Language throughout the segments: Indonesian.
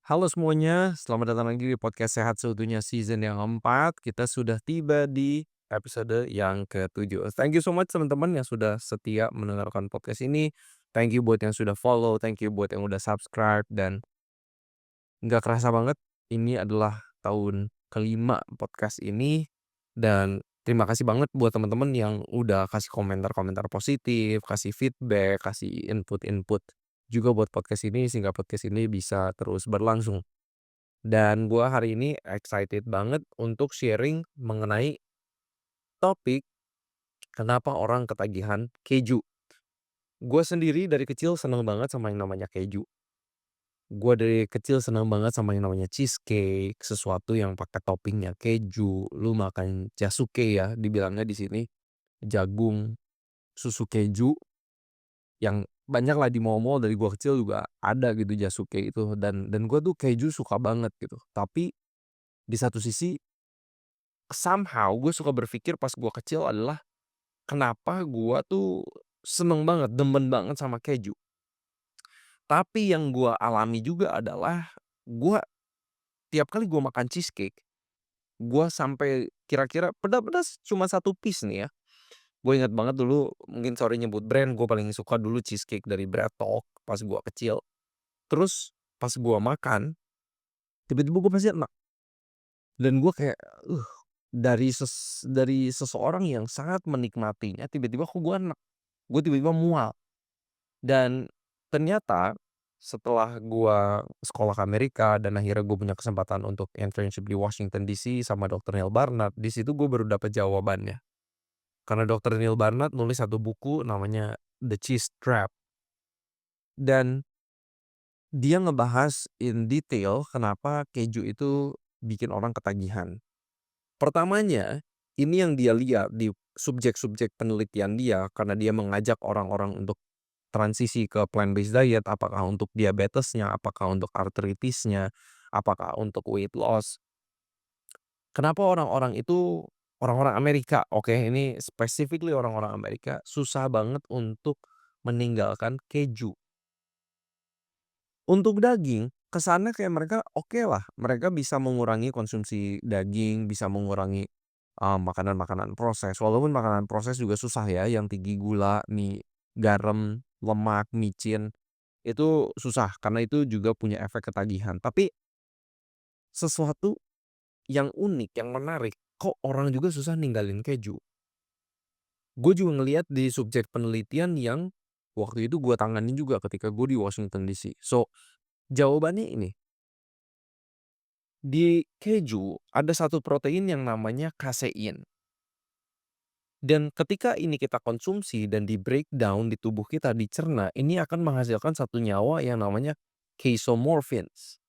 Halo semuanya, selamat datang lagi di podcast Sehat Seutuhnya season yang keempat. Kita sudah tiba di episode yang ke-7. Thank you so much teman-teman yang sudah setia mendengarkan podcast ini. Thank you buat yang sudah follow, thank you buat yang udah subscribe, dan nggak kerasa banget ini adalah tahun kelima podcast ini. Dan terima kasih banget buat teman-teman yang udah kasih komentar-komentar positif, kasih feedback, kasih input-input juga buat podcast ini sehingga podcast ini bisa terus berlangsung. Dan gua hari ini excited banget untuk sharing mengenai topik kenapa orang ketagihan keju. Gua sendiri dari kecil seneng banget sama yang namanya keju. Gua dari kecil seneng banget sama yang namanya cheesecake, sesuatu yang pakai toppingnya keju. Lu makan jasuke ya dibilangnya di sini, jagung susu keju yang banyak lah di mall-mall dari gua kecil juga ada gitu jasuke itu dan gua tuh keju suka banget gitu. Tapi di satu sisi somehow gue suka berpikir pas gua kecil adalah, kenapa gua tuh seneng banget, demen banget sama keju. Tapi yang gua alami juga adalah, gua tiap kali gua makan cheesecake, gua sampai kira-kira pedas-pedas cuma satu piece nih ya. Gue ingat banget dulu, mungkin sorry nyebut brand, gue paling suka dulu cheesecake dari Bread Talk pas gua kecil. Terus pas gua makan, tiba-tiba gue pasti enak. Dan gue kayak, dari seseorang yang sangat menikmatinya, tiba-tiba kok gue enak. Gue tiba-tiba mual. Dan ternyata setelah gua sekolah ke Amerika dan akhirnya gue punya kesempatan untuk internship di Washington DC sama Dokter Neil Barnard, di situ gue baru dapat jawabannya. Karena Dokter Neil Barnard nulis satu buku namanya The Cheese Trap, dan dia ngebahas in detail kenapa keju itu bikin orang ketagihan. Pertamanya, ini yang dia lihat di subjek-subjek penelitian dia karena dia mengajak orang-orang untuk transisi ke plant-based diet, apakah untuk diabetesnya, apakah untuk artritisnya, apakah untuk weight loss. Kenapa orang-orang itu, orang-orang Amerika, oke, ini specifically orang-orang Amerika, susah banget untuk meninggalkan keju. Untuk daging, kesannya kayak mereka oke lah, mereka bisa mengurangi konsumsi daging, bisa mengurangi, makanan-makanan proses. Walaupun makanan proses juga susah ya, yang tinggi gula, garam, lemak, micin. Itu susah karena itu juga punya efek ketagihan. Tapi sesuatu yang unik, yang menarik, kok orang juga susah ninggalin keju. Gue juga ngelihat di subjek penelitian yang waktu itu gue tanganin juga ketika gue di Washington DC. So, jawabannya ini, di keju ada satu protein yang namanya kasein. Dan ketika ini kita konsumsi dan di breakdown di tubuh kita, dicerna, ini akan menghasilkan satu nyawa yang namanya casomorphins.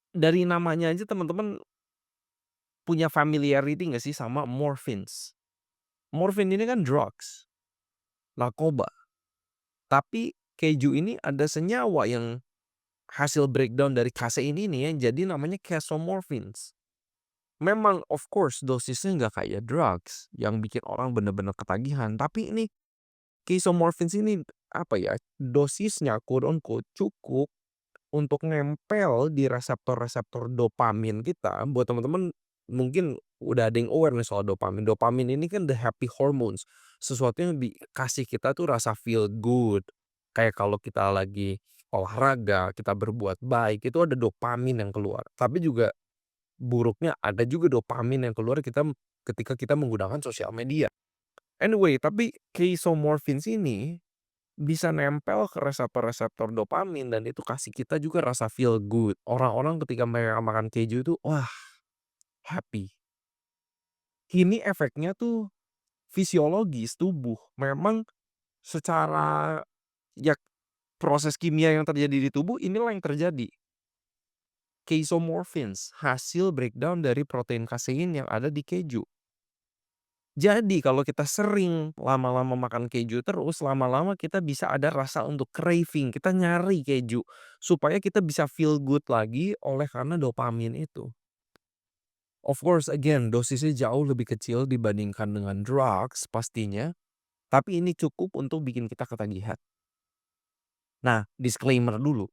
Dari namanya aja teman-teman punya familiarity nggak sih sama morphins? Morphine ini kan drugs, narkoba. Tapi keju ini ada senyawa yang hasil breakdown dari kasein ini yang jadi namanya casomorphins. Memang of course dosisnya nggak kayak drugs yang bikin orang bener-bener ketagihan. Tapi ini casomorphins ini apa ya, dosisnya quote unquote cukup untuk nempel di reseptor-reseptor dopamin kita. Buat teman-teman mungkin udah ada yang aware nih soal dopamin. Dopamin ini kan the happy hormones, sesuatu yang kasih kita tuh rasa feel good. Kayak kalau kita lagi olahraga, kita berbuat baik, itu ada dopamin yang keluar. Tapi juga buruknya ada juga dopamin yang keluar ketika kita menggunakan sosial media. Anyway, tapi casomorphins ini bisa nempel ke reseptor-reseptor dopamin dan itu kasih kita juga rasa feel good. Orang-orang ketika mereka makan keju itu, wah, happy. Ini efeknya tuh fisiologis tubuh. Memang secara ya proses kimia yang terjadi di tubuh inilah yang terjadi. Casomorphins, hasil breakdown dari protein kasein yang ada di keju. Jadi kalau kita sering lama-lama makan keju terus, lama-lama kita bisa ada rasa untuk craving, kita nyari keju, supaya kita bisa feel good lagi oleh karena dopamin itu. Of course again dosisnya jauh lebih kecil dibandingkan dengan drugs pastinya, tapi ini cukup untuk bikin kita ketagihan. Nah, disclaimer dulu,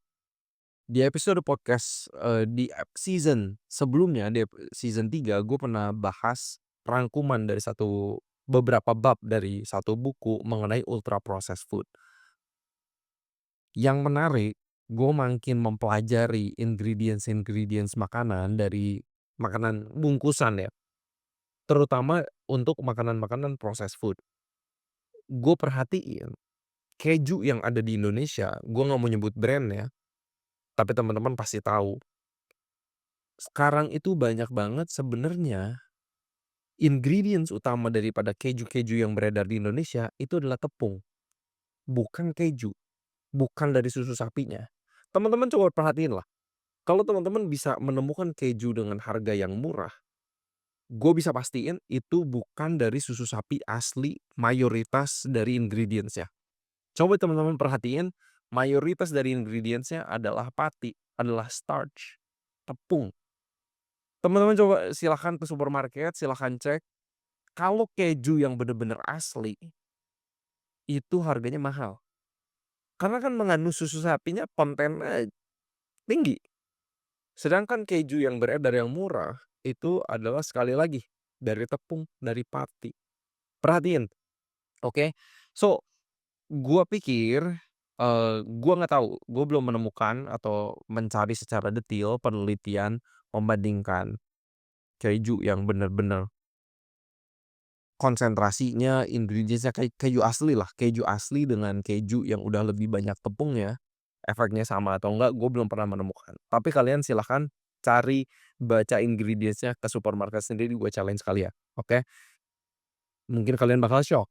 Di episode podcast, di season sebelumnya, season 3 gue pernah bahas rangkuman dari beberapa bab dari satu buku mengenai ultra processed food. Yang menarik, gue makin mempelajari ingredients-ingredients makanan dari makanan bungkusan ya, terutama untuk makanan-makanan processed food. Gue perhatiin keju yang ada di Indonesia, gue nggak mau nyebut brand ya, tapi teman-teman pasti tahu. Sekarang itu banyak banget sebenarnya ingredients utama daripada keju-keju yang beredar di Indonesia itu adalah tepung, bukan keju, bukan dari susu sapinya. Teman-teman coba perhatiin lah, kalau teman-teman bisa menemukan keju dengan harga yang murah, gue bisa pastiin itu bukan dari susu sapi asli mayoritas dari ingredients-nya. Coba teman-teman perhatiin, mayoritas dari ingredients-nya adalah pati, adalah starch, tepung. Teman-teman coba silahkan ke supermarket, silahkan cek, kalau keju yang bener-bener asli, itu harganya mahal. Karena kan mengandung susu sapinya kontennya tinggi. Sedangkan keju yang beredar yang murah, itu adalah sekali lagi, dari tepung, dari pati. Perhatiin, oke? So, gua pikir, gua nggak tahu, gua belum menemukan atau mencari secara detail penelitian membandingkan keju yang bener-bener konsentrasinya, ingredients-nya kayak keju asli lah, keju asli dengan keju yang udah lebih banyak tepungnya, efeknya sama atau enggak, gue belum pernah menemukan. Tapi kalian silahkan cari, baca ingredients-nya ke supermarket sendiri, gue challenge kalian, oke? Mungkin kalian bakal syok,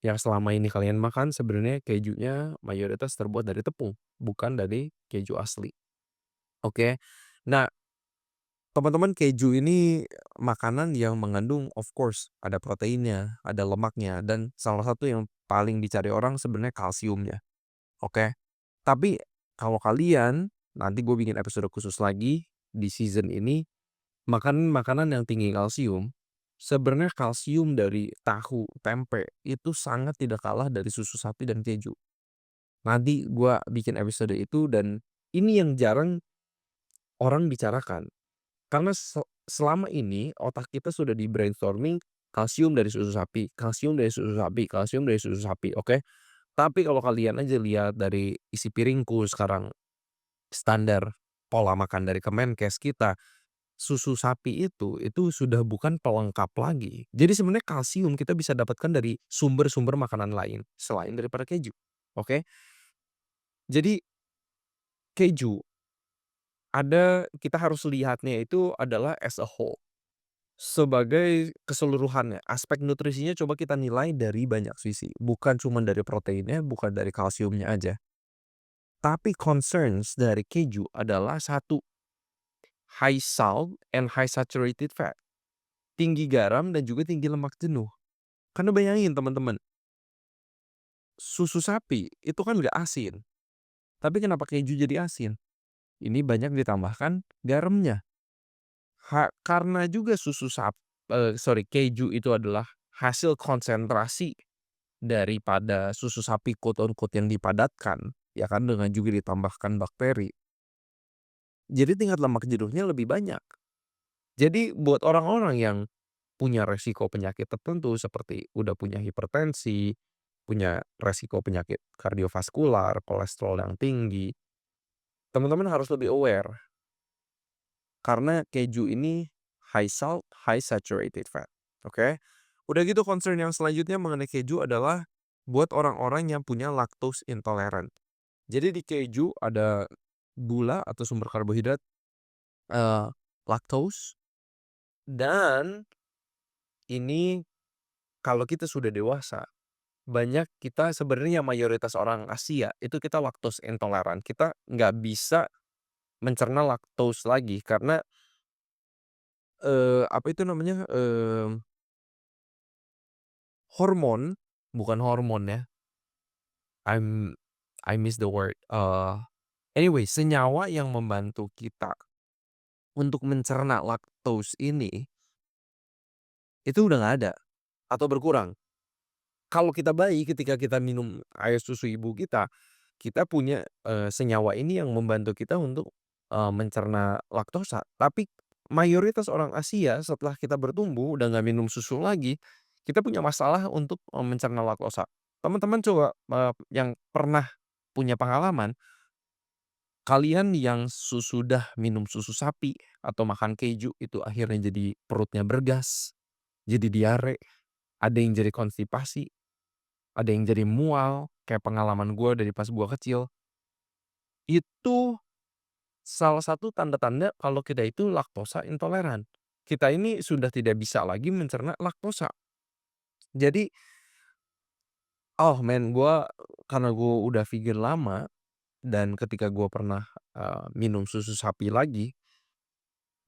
yang selama ini kalian makan sebenarnya kejunya mayoritas terbuat dari tepung, bukan dari keju asli, oke? Nah, teman-teman, keju ini makanan yang mengandung of course ada proteinnya, ada lemaknya, dan salah satu yang paling dicari orang sebenarnya kalsiumnya, oke? Tapi kalau kalian, nanti gue bikin episode khusus lagi di season ini, makanan-makanan yang tinggi kalsium, sebenarnya kalsium dari tahu, tempe, itu sangat tidak kalah dari susu sapi dan keju. Nanti gue bikin episode itu dan ini yang jarang orang bicarakan. Karena selama ini otak kita sudah di-brainstorming kalsium dari susu sapi, kalsium dari susu sapi, kalsium dari susu sapi, oke? Tapi kalau kalian aja lihat dari isi piringku sekarang, standar pola makan dari Kemenkes kita, susu sapi itu sudah bukan pelengkap lagi. Jadi sebenarnya kalsium kita bisa dapatkan dari sumber-sumber makanan lain selain daripada keju, oke? Jadi keju kita harus lihatnya itu adalah as a whole. Sebagai keseluruhannya, aspek nutrisinya coba kita nilai dari banyak sisi, bukan cuma dari proteinnya, bukan dari kalsiumnya aja. Tapi concerns dari keju adalah satu, high salt and high saturated fat. Tinggi garam dan juga tinggi lemak jenuh. Karena bayangin teman-teman, susu sapi itu kan nggak asin. Tapi kenapa keju jadi asin? Ini banyak ditambahkan garamnya. Karena juga keju itu adalah hasil konsentrasi daripada susu sapi quote on quote yang dipadatkan, ya kan, dengan juga ditambahkan bakteri. Jadi tingkat lemak jenuhnya lebih banyak. Jadi buat orang-orang yang punya resiko penyakit tertentu seperti udah punya hipertensi, punya resiko penyakit kardiovaskular, kolesterol yang tinggi, teman-teman harus lebih aware karena keju ini high salt, high saturated fat, oke? Udah gitu concern yang selanjutnya mengenai keju adalah buat orang-orang yang punya lactose intolerant. Jadi di keju ada gula atau sumber karbohidrat, eee, lactose, dan ini kalau kita sudah dewasa, banyak kita sebenarnya mayoritas orang Asia itu kita lactose intoleran. Kita nggak bisa mencerna lactose lagi karena, apa itu namanya, hormon, bukan hormon ya, I'm I miss the word, anyway, senyawa yang membantu kita untuk mencerna lactose ini, itu udah nggak ada atau berkurang. Kalau kita bayi ketika kita minum air susu ibu kita punya, senyawa ini yang membantu kita untuk mencerna laktosa, tapi mayoritas orang Asia setelah kita bertumbuh udah nggak minum susu lagi, kita punya masalah untuk, mencerna laktosa. Teman-teman coba, yang pernah punya pengalaman, kalian yang sudah minum susu sapi atau makan keju itu akhirnya jadi perutnya bergas, jadi diare, ada yang jadi konstipasi, ada yang jadi mual, kayak pengalaman gue dari pas gue kecil. Itu salah satu tanda-tanda kalau kita itu laktosa intoleran. Kita ini sudah tidak bisa lagi mencerna laktosa. Jadi, oh man, karena gue udah vegan lama dan ketika gue pernah, minum susu sapi lagi,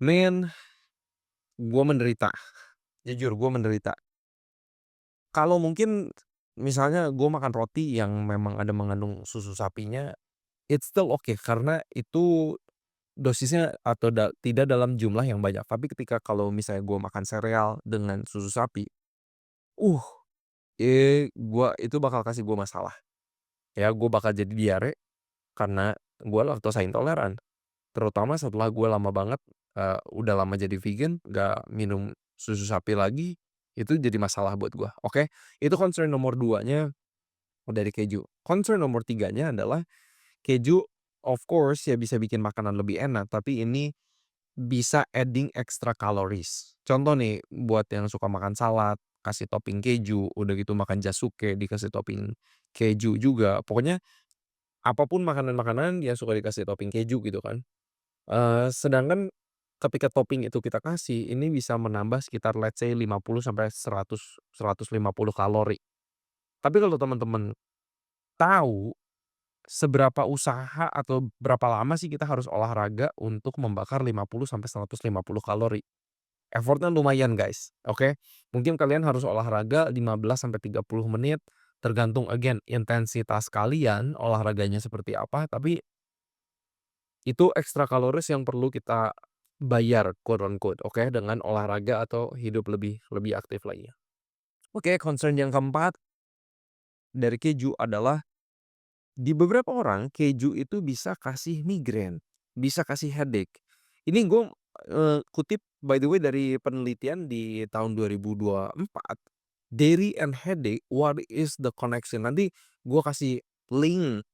man, gue menderita, jujur gue menderita. Kalau mungkin misalnya gue makan roti yang memang ada mengandung susu sapinya, it's still okay karena itu dosisnya atau tidak dalam jumlah yang banyak. Tapi ketika kalau misalnya gue makan sereal dengan susu sapi, uh, itu bakal kasih gue masalah. Ya, gue bakal jadi diare karena gue laktosa intoleran. Terutama setelah gue lama banget, udah lama jadi vegan, nggak minum susu sapi lagi, itu jadi masalah buat gue, oke? Itu concern nomor 2-nya dari keju. Concern nomor 3-nya adalah keju of course ya bisa bikin makanan lebih enak, tapi ini bisa adding extra calories. Contoh nih, buat yang suka makan salad, kasih topping keju, udah gitu makan jasuke dikasih topping keju juga. Pokoknya apapun makanan-makanan yang suka dikasih topping keju gitu kan. Sedangkan ketika topping itu kita kasih, ini bisa menambah sekitar let's say 50 sampai 150 kalori. Tapi kalau teman-teman tahu seberapa usaha atau berapa lama sih kita harus olahraga untuk membakar 50 sampai 150 kalori? Effort-nya lumayan guys, oke? Mungkin kalian harus olahraga 15 sampai 30 menit, tergantung again intensitas kalian olahraganya seperti apa, tapi itu extra kaloris yang perlu kita bayar quote on quote, oke, dengan olahraga atau hidup lebih lebih aktif lainnya. Oke, concern yang keempat dari keju adalah di beberapa orang keju itu bisa kasih migrain, bisa kasih headache. Ini gue, kutip by the way dari penelitian di tahun 2024, "Dairy and headache, what is the connection?" Nanti gue kasih link,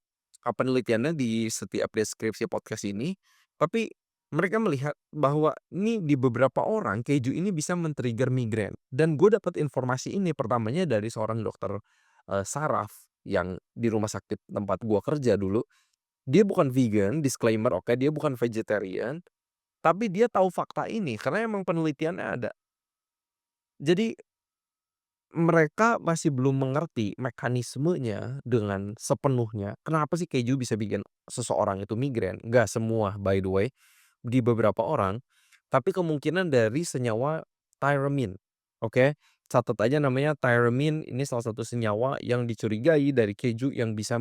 penelitiannya di setiap deskripsi podcast ini. Tapi mereka melihat bahwa ini di beberapa orang keju ini bisa men-trigger migrain. Dan gue dapat informasi ini pertamanya dari seorang dokter, saraf yang di rumah sakit tempat gua kerja dulu. Dia bukan vegan, disclaimer, oke, dia bukan vegetarian, tapi dia tahu fakta ini karena emang penelitiannya ada. Jadi mereka masih belum mengerti mekanismenya dengan sepenuhnya. Kenapa sih keju bisa bikin seseorang itu migrain? Nggak semua by the way, di beberapa orang, tapi kemungkinan dari senyawa tyramine, oke? Catat aja namanya tyramine, ini salah satu senyawa yang dicurigai dari keju yang bisa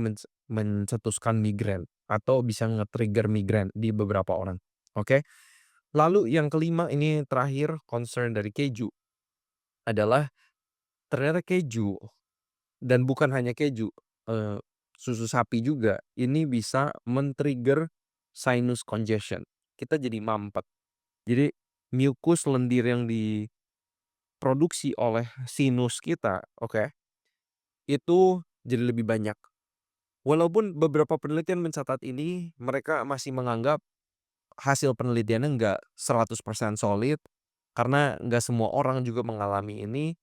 mencetuskan migrain atau bisa nge-trigger migrain di beberapa orang, oke? Lalu yang kelima ini terakhir concern dari keju adalah ternyata keju dan bukan hanya keju, eee, susu sapi juga ini bisa men-trigger sinus congestion. Kita jadi mampet. Jadi mucus lendir yang diproduksi oleh sinus kita, oke, itu jadi lebih banyak. Walaupun beberapa penelitian mencatat ini, mereka masih menganggap hasil penelitiannya nggak 100% solid, karena nggak semua orang juga mengalami ini.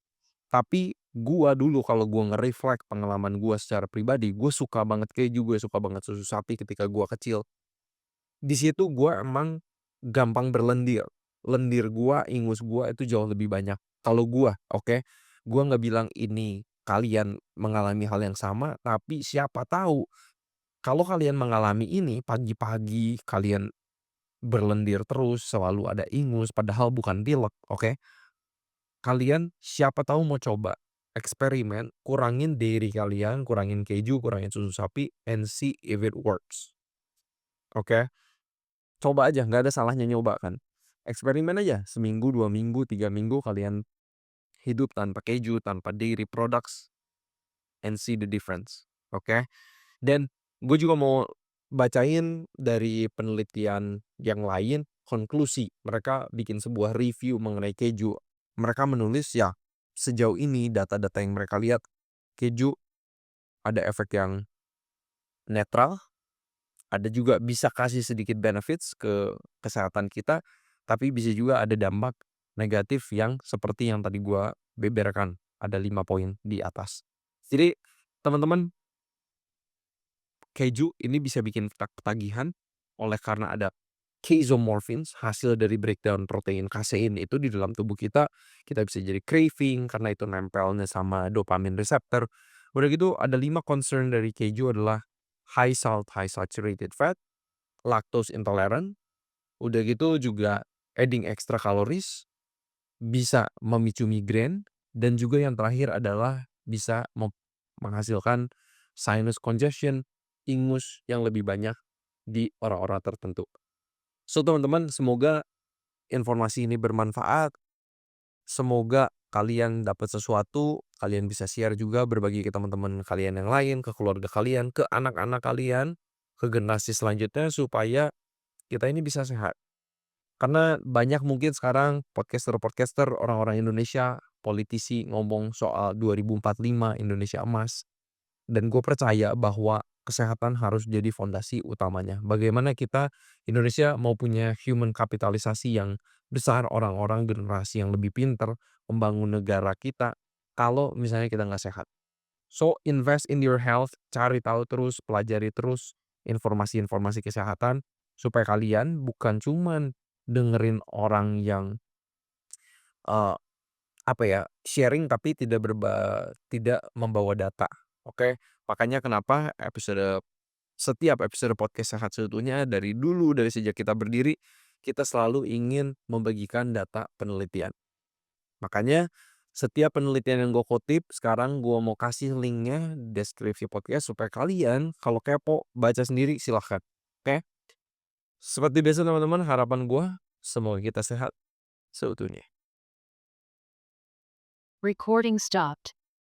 Tapi gua dulu kalau gua nge-reflect pengalaman gua secara pribadi, gue suka banget keju, gue suka banget susu sapi ketika gua kecil. Di situ gua emang gampang berlendir. Lendir gua, ingus gua itu jauh lebih banyak. Kalau gua, oke. Gua nggak bilang ini kalian mengalami hal yang sama, tapi siapa tahu kalau kalian mengalami ini pagi-pagi kalian berlendir terus, selalu ada ingus padahal bukan pilek, oke. Kalian siapa tahu mau coba eksperimen, kurangin dairy kalian, kurangin keju, kurangin susu sapi, and see if it works, oke? Coba aja, nggak ada salahnya nyoba kan. Eksperimen aja, seminggu, 2 minggu, 3 minggu kalian hidup tanpa keju, tanpa dairy products, and see the difference, oke? Dan gue juga mau bacain dari penelitian yang lain, konklusi. Mereka bikin sebuah review mengenai keju. Mereka menulis ya, sejauh ini data-data yang mereka lihat, keju ada efek yang netral, ada juga bisa kasih sedikit benefits ke kesehatan kita, tapi bisa juga ada dampak negatif yang seperti yang tadi gua beberkan, ada 5 poin di atas. Jadi teman-teman, keju ini bisa bikin kita ketagihan oleh karena ada casomorphins, hasil dari breakdown protein kasein itu di dalam tubuh kita. Kita bisa jadi craving karena itu nempelnya sama dopamine receptor. Udah gitu ada 5 concern dari keju adalah high salt, high saturated fat, lactose intolerant, udah gitu juga adding extra calories, bisa memicu migrain, dan juga yang terakhir adalah bisa menghasilkan sinus congestion, ingus yang lebih banyak di orang-orang tertentu. So teman-teman, semoga informasi ini bermanfaat. Semoga kalian dapat sesuatu, kalian bisa share juga berbagi ke teman-teman kalian yang lain, ke keluarga kalian, ke anak-anak kalian, ke generasi selanjutnya supaya kita ini bisa sehat. Karena banyak mungkin sekarang podcaster-podcaster orang-orang Indonesia, politisi ngomong soal 2045 Indonesia emas. Dan gue percaya bahwa kesehatan harus jadi fondasi utamanya. Bagaimana kita Indonesia mau punya human kapitalisasi yang besar, orang-orang generasi yang lebih pinter, membangun negara kita, kalau misalnya kita nggak sehat. So, invest in your health, cari tahu terus, pelajari terus informasi-informasi kesehatan, supaya kalian bukan cuman dengerin orang yang, eee, apa ya, sharing tapi tidak membawa data, oke? Makanya kenapa setiap episode podcast Sehat Seutuhnya dari dulu, dari sejak kita berdiri, kita selalu ingin membagikan data penelitian. Makanya setiap penelitian yang gue kutip, sekarang gue mau kasih linknya deskripsi podcast supaya kalian kalau kepo baca sendiri silahkan. Oke? Seperti biasa teman-teman, harapan gue semoga kita sehat seutuhnya. Recording stopped.